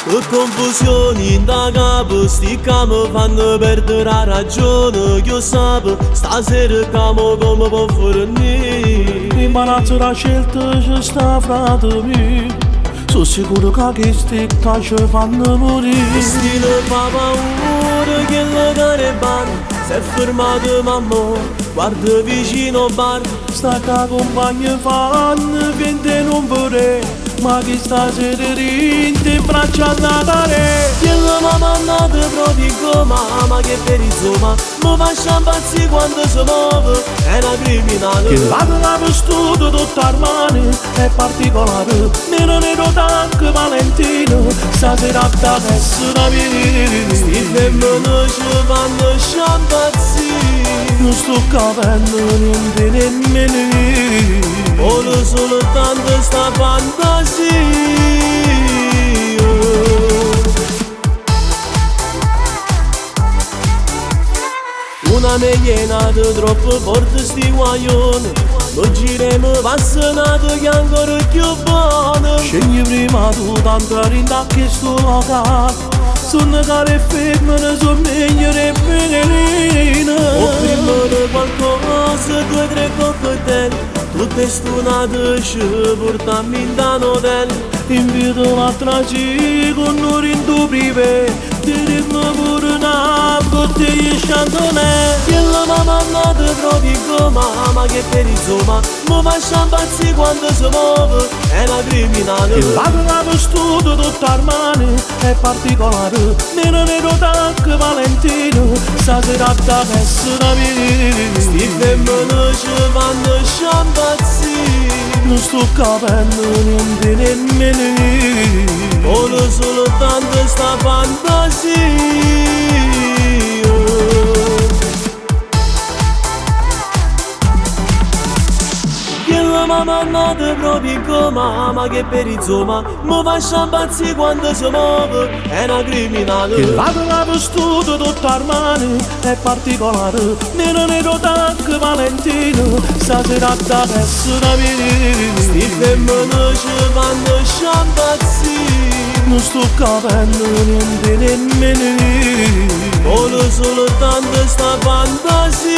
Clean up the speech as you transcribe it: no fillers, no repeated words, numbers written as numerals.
Che confusioni in da capo, sti che mi fanno perdere la ragione. Che io sapevo, stasera camo come può fornire. L'imbarazzo la scelta ci sta fra di me. Sono sicuro che questi qua ci fanno morire. Stile fa paura che le carebane si è fermato mamma, guarda vicino al bar. Sta che compagni fanno finta non vorrei, ma chi stasera rinde in braccia a Natale. Che la mamma è nata proprio come mamma che per insomma mi fa sciampazzi quando si muove, è una criminale. Che la vestito tutta armani è particolare, nero tanto Valentino, stasera da essere mia. Sti femmine ci fanno sciampazzi, non sto capendo niente nemmeno. vuole soltanto sta fantasia. Una meglia è nata troppo forte sti guaglioni, lo giremo passanato che ancora più buono. Scegli prima tu tanto rinda che sto locale, sono care femmine, sono migliori femeline. Offrimmo qualcosa, 2 o 3 cocktail, tutte stunate ci portammo in un hotel. Invito l'altra ci con noi in tu privé, diremmo pure una bottiglia di Chardonnay. Che la mamma è nata proprio come mamma che per insomma mi fa sciampazzi quando si muove, è una criminale. Che la vestito tutta armani è particolare, nero tanto Valentino, stasera da essere mia. Sti femmine ci fanno sciampazzi, non sto capendo niente nemmeno. vuole soltanto sta fantasia. Che la mamma è nata proprio come mamma che per insomma mi fa sciampazzi quando si muove, è una criminale. Che la vestito tutta armani è particolare, nero tanto Valentino, stasera da essere mia. Sti femmine ci fanno sciampazzi, non sto capendo niente nemmeno. vuole soltanto sta fantasia.